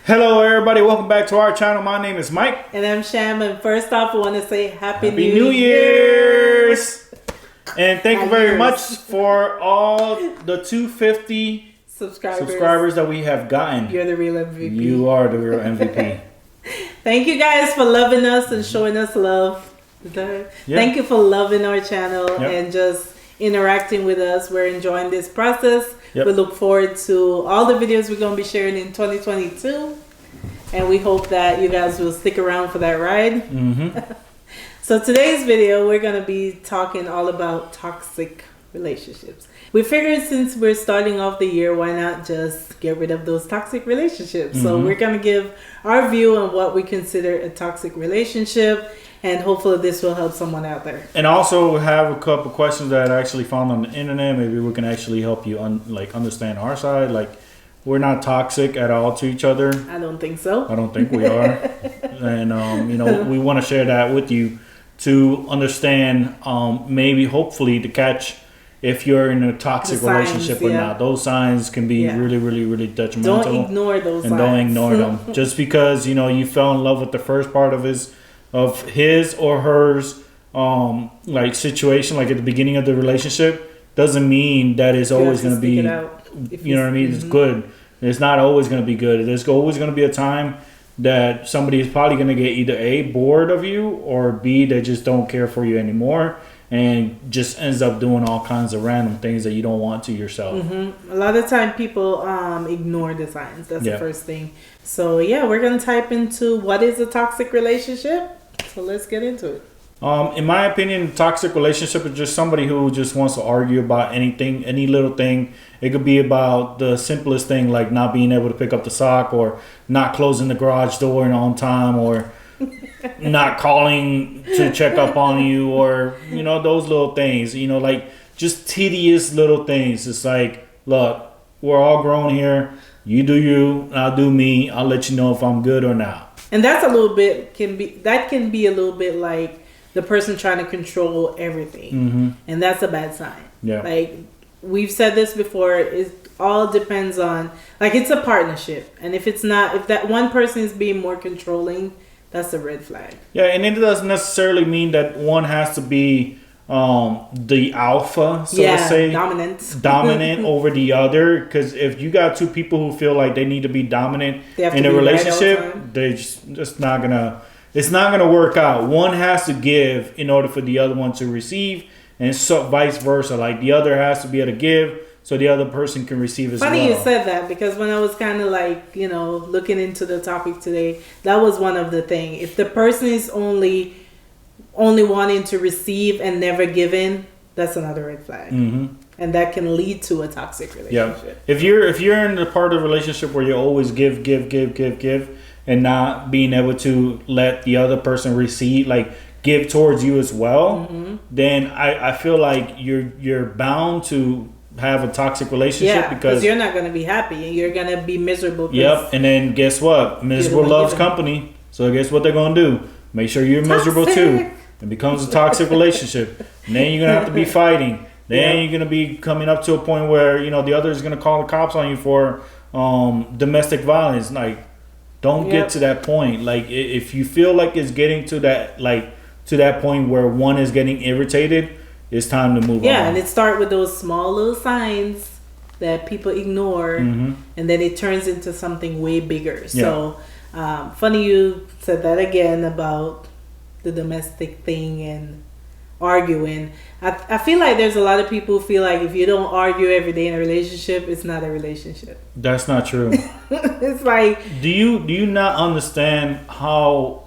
Hello everybody, welcome back to our channel. My name is Mike. And I'm Sham, and first off I want to say Happy New Year's! And thank you very much for all the 250 subscribers that we have gotten. You're the real MVP. You are the real MVP. Thank you guys for loving us and showing us love. Thank you for loving our channel and just interacting with us. We're enjoying this process. We look forward to all the videos we're going to be sharing in 2022. And we hope that you guys will stick around for that ride. So today's video, we're going to be talking all about toxic relationships. We figured since we're starting off the year, why not just get rid of those toxic relationships? So we're going to give our view on what we consider a toxic relationship. And hopefully this will help someone out there. And also have a couple questions that I actually found on the internet. Maybe we can actually help you understand our side. Like, we're not toxic at all to each other. I don't think so. I don't think we are. And, we want to share that with you to understand, maybe hopefully to catch if you're in a toxic relationship or not. Those signs can be really, really, really detrimental. Don't ignore those signs. And don't ignore them. Just because, you fell in love with the first part of his or hers situation, like at the beginning of the relationship, doesn't mean that it's always going to be, it's good. It's not always going to be good. There's always going to be a time that somebody is probably going to get either A, bored of you, or B, they just don't care for you anymore and just ends up doing all kinds of random things that you don't want to yourself. A lot of time people ignore the signs. That's the first thing. So we're going to type into what is a toxic relationship. So let's get into it. In my opinion, a toxic relationship is just somebody who just wants to argue about anything, any little thing. It could be about the simplest thing, like not being able to pick up the sock, or not closing the garage door on time, or not calling to check up on you, or those little things, like just tedious little things. It's like, look, we're all grown here. You do you, I'll do me. I'll let you know if I'm good or not. And that's a little bit can be a little bit like the person trying to control everything, and that's a bad sign. Like we've said this before, it all depends on, like, it's a partnership, and if that one person is being more controlling, that's a red flag. And it doesn't necessarily mean that one has to be the alpha, so to say, dominant over the other. Because if you got two people who feel like they need to be dominant in a relationship, they just not gonna. It's not gonna work out. One has to give in order for the other one to receive, and so vice versa. Like, the other has to be able to give so the other person can receive as well. Funny you said that, because when I was kind of like, looking into the topic today, that was one of the things. If the person is only wanting to receive and never giving, that's another red flag. And that can lead to a toxic relationship. If you're in the part of the relationship where you always give, and not being able to let the other person receive, like give towards you as well, then I feel like you're bound to have a toxic relationship, because you're not going to be happy and you're going to be miserable. And then guess what? Miserable loves company. So guess what they're going to do? Make sure you're miserable too. It becomes a toxic relationship. And then you're going to have to be fighting. Then you're going to be coming up to a point where, the other is going to call the cops on you for domestic violence. Like, don't get to that point. Like, if you feel like it's getting to that point where one is getting irritated, it's time to move on. And it starts with those small little signs that people ignore, and then it turns into something way bigger. So, funny you said that again about the domestic thing and arguing. I feel like there's a lot of people who feel like if you don't argue every day in a relationship, it's not a relationship. That's not true. It's like, do you not understand how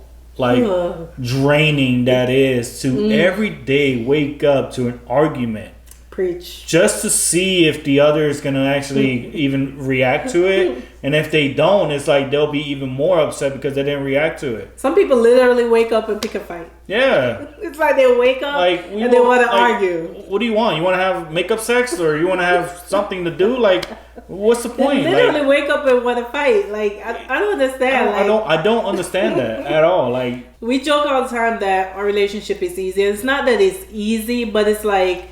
draining that is to every day wake up to an argument? Preach. Just to see if the other is going to actually even react to it. And if they don't, it's like they'll be even more upset because they didn't react to it. Some people literally wake up and pick a fight. It's like they wake up and they want to argue. What do you want? You want to have makeup sex, or you want to have something to do? Like, what's the point? They literally wake up and want to fight. Like, I don't understand. I don't understand that at all. Like, we joke all the time that our relationship is easy. It's not that it's easy, but it's like,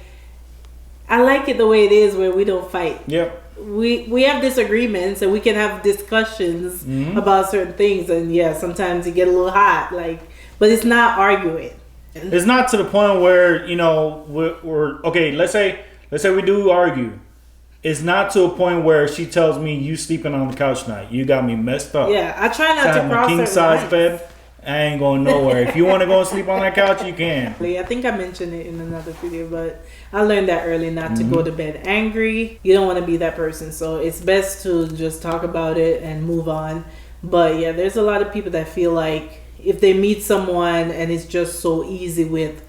I like it the way it is, where we don't fight. we have disagreements and we can have discussions about certain things, and sometimes you get a little hot, like, but it's not arguing. It's not to the point where, you know, we're okay. Let's say we do argue. It's not to a point where she tells me, you sleeping on the couch tonight, you got me messed up. Yeah, I try not to cross king size bed. I ain't going nowhere. If you want to go and sleep on that couch, you can. I think I mentioned it in another video, but I learned that early, not to go to bed angry. You don't want to be that person, so it's best to just talk about it and move on. But yeah, there's a lot of people that feel like if they meet someone and it's just so easy with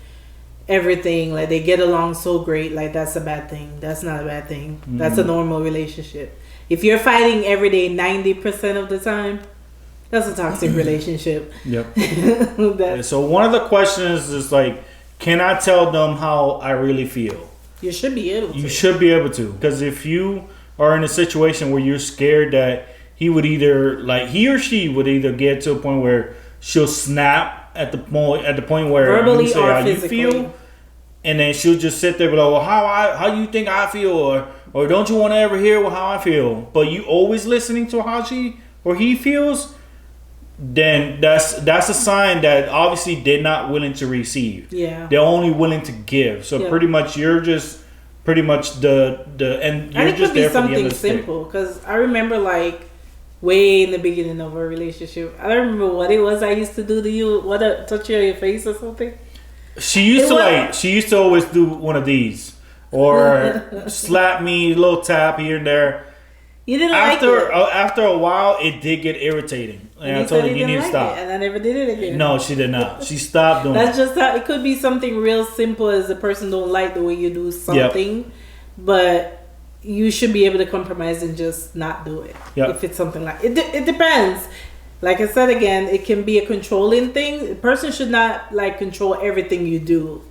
everything, like they get along so great, like that's a bad thing. That's not a bad thing. That's a normal relationship. If you're fighting every day 90% of the time, that's a toxic relationship. Yep. So one of the questions is like, can I tell them how I really feel? You should be able to. You should be able to. Because if you are in a situation where you're scared that he would either, like, he or she would either get to a point where she'll snap at the point where verbally you say or how physically. you feel, and then she'll just sit there and be like, well, how you think I feel, or don't you want to ever hear how I feel? But you always listening to how she or he feels, then that's a sign that obviously they're not willing to receive. Yeah, they're only willing to give. So pretty much you're just pretty much the and you're and it just could be there for the something simple. Because I remember, like, way in the beginning of a relationship, I don't remember what it was I used to do to you. Touch you on your face or something? She used to always do one of these, or slap me, a little tap here and there. You didn't like it. After a while, it did get irritating, and I told her you need to stop. And I never did it again. No, she did not. She stopped doing. That's just how it could be. Something real simple as the person don't like the way you do something, but you should be able to compromise and just not do it. If it's something like it, it depends. Like I said again, it can be a controlling thing. A person should not like control everything you do.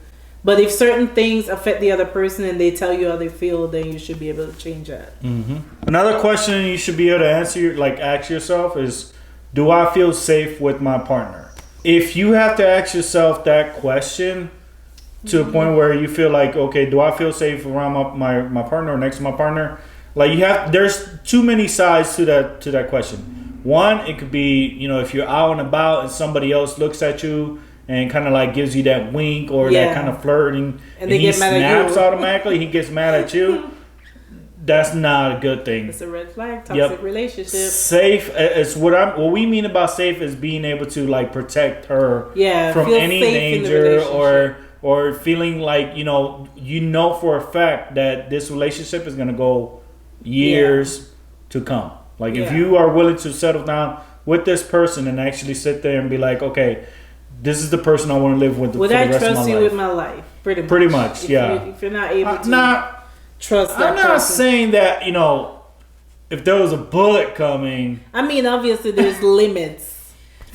But if certain things affect the other person and they tell you how they feel, then you should be able to change that. Another question you should be able to answer, like ask yourself, is, do I feel safe with my partner? If you have to ask yourself that question to a point where you feel like, okay, do I feel safe around my partner or next to my partner? Like there's too many sides to that question. One, it could be, you know, if you're out and about and somebody else looks at you and kind of like gives you that wink or that kind of flirting, and he snaps automatically, he gets mad at you. That's not a good thing. It's a red flag. Toxic relationship. Safe is what we mean about safe is being able to like protect her from any danger or feeling like you know for a fact that this relationship is gonna go years to come. Like if you are willing to settle down with this person and actually sit there and be like, okay, this is the person I want to live with for the rest of my life. Would I trust you with my life? Pretty much. If you're not able to trust that person. I'm not saying that, if there was a bullet coming. I mean, obviously there's limits.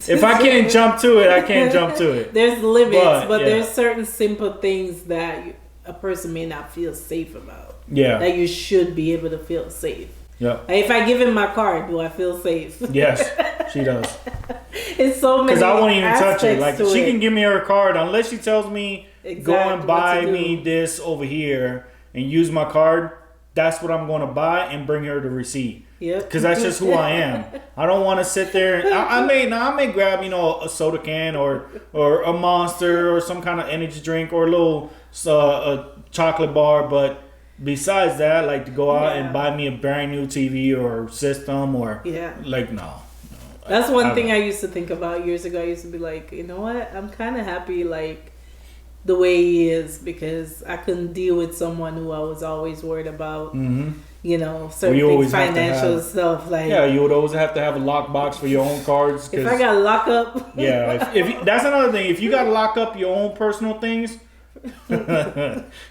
If I can't jump to it, I can't jump to it. There's limits, but there's certain simple things that a person may not feel safe about. Yeah. That you should be able to feel safe. Yeah. Like if I give him my card, do I feel safe? Yes, she does. It's so many. Because I won't even touch it. Like she can give me her card unless she tells me go and buy me this over here and use my card. That's what I'm going to buy and bring her the receipt. Yep. Because that's just who I am. I don't want to sit there. I may grab a soda can or a Monster or some kind of energy drink or a little a chocolate bar, but. Besides that, I like to go out and buy me a brand new TV or system or no. That's one thing I used to think about years ago. I used to be like, you know what? I'm kind of happy like the way he is because I couldn't deal with someone who I was always worried about. Certain things, financial stuff. Like you would always have to have a lockbox for your own cards. If I got lock up, if that's another thing. If you got to lock up your own personal things.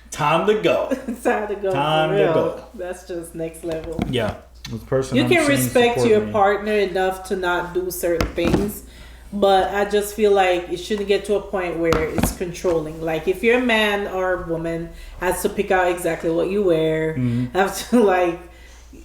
Time to go. Time to go. That's just next level. Yeah. You can respect your partner enough to not do certain things, but I just feel like it shouldn't get to a point where it's controlling. Like if your man or woman has to pick out exactly what you wear, have to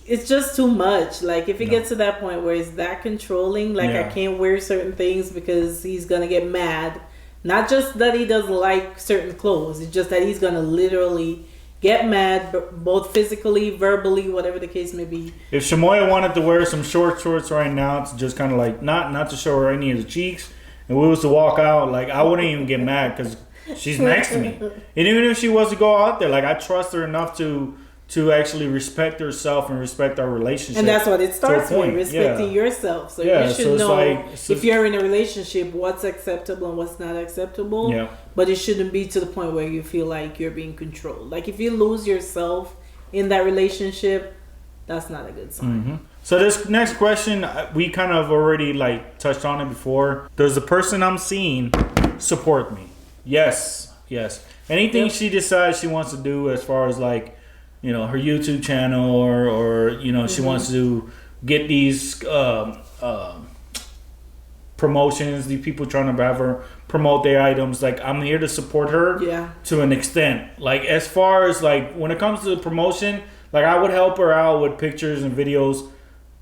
it's just too much. Like if it gets to that point where it's that controlling, I can't wear certain things because he's gonna get mad. Not just that he doesn't like certain clothes. It's just that he's going to literally get mad, both physically, verbally, whatever the case may be. If Shamoya wanted to wear some shorts right now to just kind of like not to show her any of the cheeks, and we was to walk out, like I wouldn't even get mad because she's next to me. And even if she was to go out there, like I trust her enough to actually respect herself and respect our relationship. And that's what it starts with, respecting yourself. So you should know if you're in a relationship, what's acceptable and what's not acceptable. Yeah. But it shouldn't be to the point where you feel like you're being controlled. Like if you lose yourself in that relationship, that's not a good sign. Mm-hmm. So this next question, we kind of already like touched on it before. Does the person I'm seeing support me? Yes. Anything she decides she wants to do as far as like, you know, her YouTube channel or you know, she wants to get these promotions, these people trying to have her promote their items. Like I'm here to support her to an extent. Like as far as like when it comes to the promotion, like I would help her out with pictures and videos,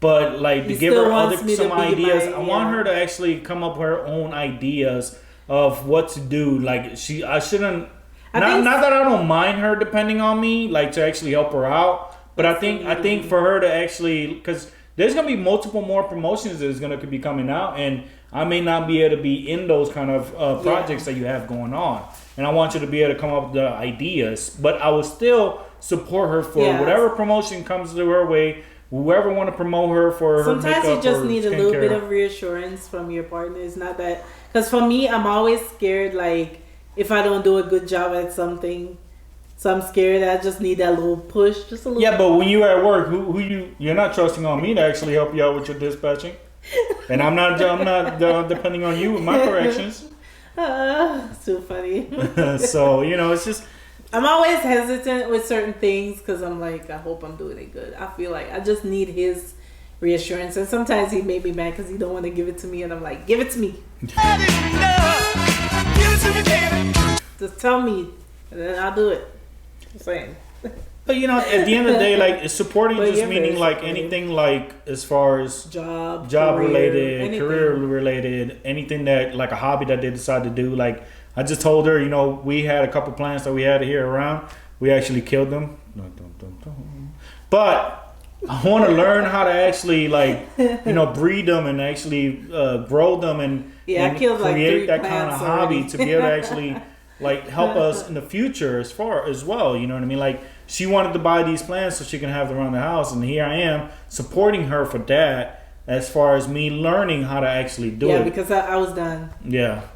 but like to give her some ideas. I want her to actually come up with her own ideas of what to do. Like I shouldn't. Not that I don't mind her depending on me, like to actually help her out, but I think for her to actually, because there's gonna be multiple more promotions that's gonna be coming out, and I may not be able to be in those kind of projects that you have going on, and I want you to be able to come up with the ideas, but I will still support her for whatever promotion comes to her way. Whoever want to promote her for her makeup. Sometimes you just need a little bit of reassurance from your partner. It's not that, because for me, I'm always scared like. If I don't do a good job at something, so I'm scared. I just need that little push, just a little. Yeah, but when you're at work, you're not trusting on me to actually help you out with your dispatching, and I'm not depending on you with my corrections. It's too funny. So you know, it's just. I'm always hesitant with certain things because I'm like, I hope I'm doing it good. I feel like I just need his reassurance, and sometimes he made me mad because he don't want to give it to me, and I'm like, give it to me. Just tell me, and then I'll do it. I'm saying. But you know, at the end of the day, like supporting just meaning like anything, like as far as job related, career related, anything that like a hobby that they decide to do. Like I just told her, you know, we had a couple plants that we had here around. We actually killed them, but I want to learn how to actually like you know breed them and actually grow them and create that kind of hobby to be able to actually. Like help us in the future as well, you know what I mean? Like she wanted to buy these plants so she can have them around the house, and here I am supporting her for that as far as me learning how to actually do it. Yeah, because I was done. Yeah.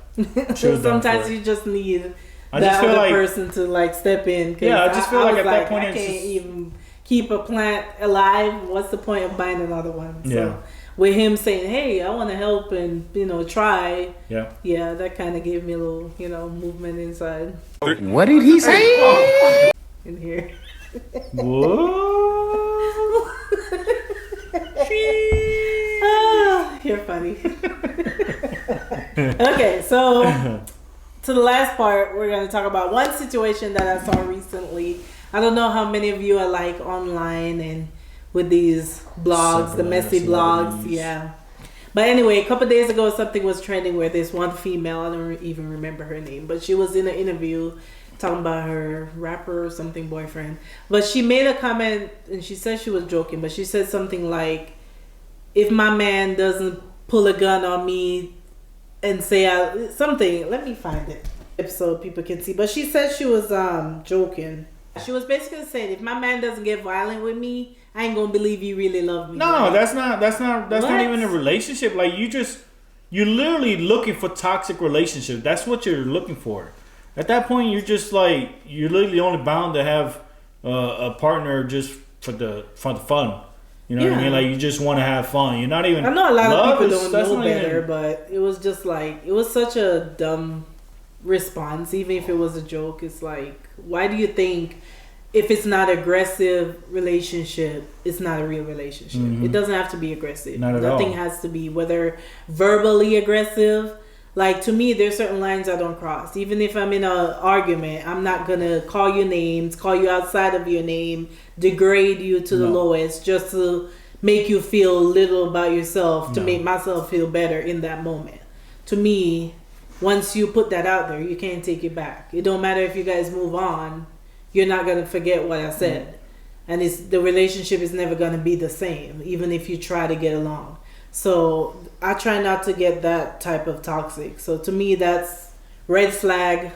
Sometimes you just need that other person to like step in. Yeah, I just feel like at that point I can't even keep a plant alive. What's the point of buying another one? So, with him saying, "Hey, I want to help and you know try," that kind of gave me a little movement inside. What did he say? In here. Whoa! You're funny. Okay, so to the last part, we're gonna talk about one situation that I saw recently. I don't know how many of you are like online and. With these blogs, the messy blogs, But anyway, a couple of days ago, something was trending where this one female, I don't even remember her name, but she was in an interview talking about her rapper or something boyfriend. But she made a comment, and she said she was joking, but she said something like, if my man doesn't pull a gun on me and say something, let me find it so people can see. But she said she was joking. She was basically saying, if my man doesn't get violent with me, I ain't gonna believe you really love me. No, right? that's not even a relationship. Like you're literally looking for toxic relationships. That's what you're looking for. At that point, you're just like you're literally only bound to have a partner just for the fun. You know what I mean? Like you just want to have fun. You're not even. I know a lot of people don't know better, but it was just like it was such a dumb response. Even if it was a joke, it's like, why do you think? If it's not aggressive relationship, it's not a real relationship. Mm-hmm. It doesn't have to be aggressive. Nothing has to be, whether verbally aggressive. Like to me, there's certain lines I don't cross. Even if I'm in an argument, I'm not gonna call you names, call you outside of your name, degrade you to the lowest, just to make you feel little about yourself, to make myself feel better in that moment. To me, once you put that out there, you can't take it back. It don't matter if you guys move on. you're not gonna forget what I said, and the relationship is never gonna be the same, even if you try to get along. So I try not to get that type of toxic. So to me, that's red flag.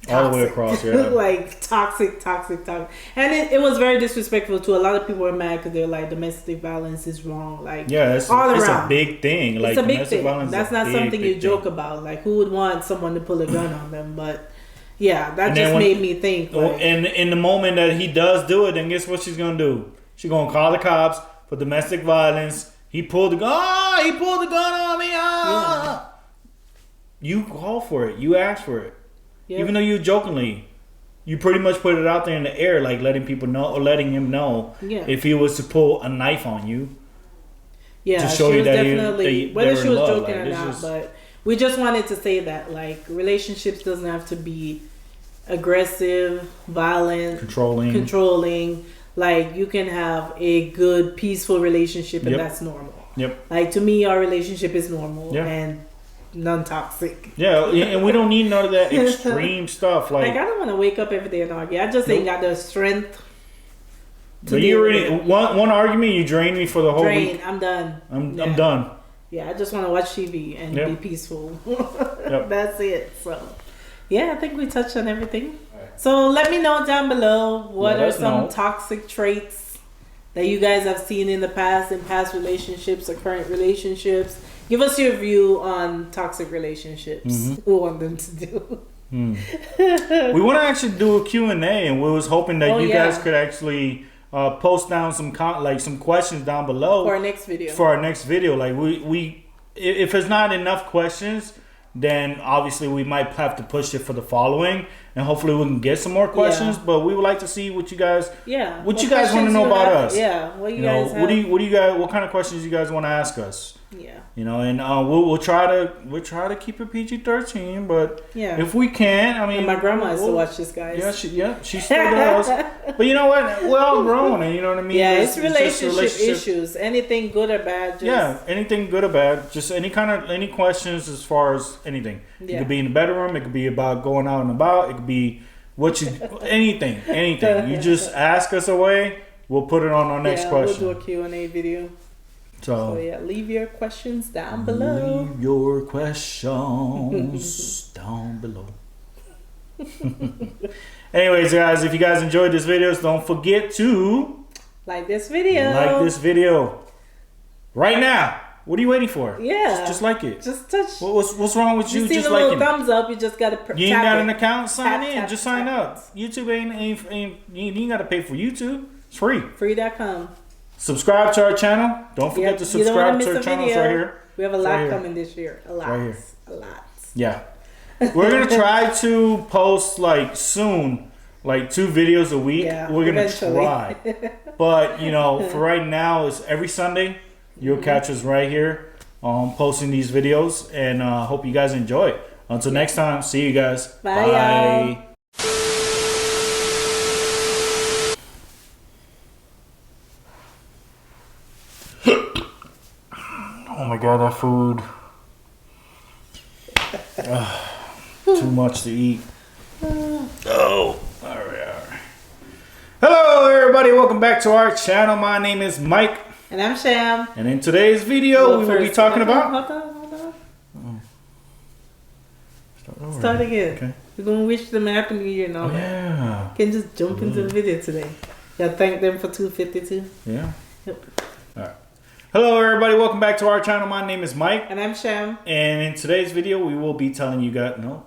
Toxic. All the way across, yeah. Like toxic. And it was very disrespectful to a lot of people were mad because they're like, domestic violence is wrong. Like, it's a big thing. Like, it's a big domestic thing. Violence That's not something you joke about. Like, who would want someone to pull a gun on them? But yeah, that just made me think. Like, and in the moment that he does do it, then guess what she's gonna do? She's gonna call the cops for domestic violence. He pulled the gun. Oh, he pulled the gun on me. Yeah. You call for it. You ask for it. Yep. Even though you jokingly, you pretty much put it out there in the air, like letting people know or letting him know if he was to pull a knife on you. Yeah, to show she you was that definitely, whether she was joking like, or not, but we just wanted to say that, like, relationships doesn't have to be aggressive, violent, controlling. Like, you can have a good, peaceful relationship, and that's normal. Yep. Like, to me, our relationship is normal and non-toxic. Yeah, and we don't need none of that extreme stuff. Like, I don't want to wake up every day and argue. I just ain't got the strength. But you already one argument, you drained me for the whole week. I'm done. I'm done. Yeah, I just want to watch TV and be peaceful. That's it. So, yeah, I think we touched on everything. Right. So let me know down below what are some toxic traits that you guys have seen in the past, in past relationships or current relationships. Give us your view on toxic relationships. We want them to do. We want to actually do a Q&A, and we was hoping that you guys could actually post down some questions down below for our next video. Like we if it's not enough questions, then obviously we might have to push it for the following, and hopefully we can get some more questions. But we would like to see what you guys what you guys want to know about us. Yeah, what you guys what do you guys, what kind of questions you guys want to ask us? Yeah, and we'll try to keep it PG-13, but if we can, I mean, and my grandma has to watch this, guys. She still does. But you know what? We're all grown, and you know what I mean. Yeah, it's relationship issues. Anything good or bad. Anything good or bad. Just any questions as far as anything. It could be in the bedroom. It could be about going out and about. It could be anything. You just ask us away. We'll put it on our next question. We'll do a Q&A video. So leave your questions down below. Leave your questions down below. Anyways, guys, if you guys enjoyed this video, don't forget to like this video. Right now. What are you waiting for? Yeah, just like it. Just touch. What's wrong with you? Just like thumbs up. You just gotta. You ain't got an account. Sign in. Just sign up. YouTube ain't you ain't gotta pay for YouTube. It's free. Free.com. Subscribe to our channel. Don't forget to subscribe to our channels right here. We have a lot coming this year. A lot. Right here. A lot. Yeah. We're going to try to post soon, 2 videos a week. Yeah, we're going to try. But, for right now, it's every Sunday. You'll catch us right here posting these videos. And hope you guys enjoy it. Until next time, see you guys. Bye. Oh my god, that food. Too much to eat. Oh, alright. Hello everybody, welcome back to our channel. My name is Mike. And I'm Sham. And in today's video, we will be talking about... Hold on. Start again. Okay. We're going to wish them a happy new year and all that. Yeah. Can just jump into the video today. Yeah, thank them for 252. Yeah. Yep. Alright. Hello everybody, welcome back to our channel. My name is Mike. And I'm Sham. And in today's video, we will be telling you guys... No.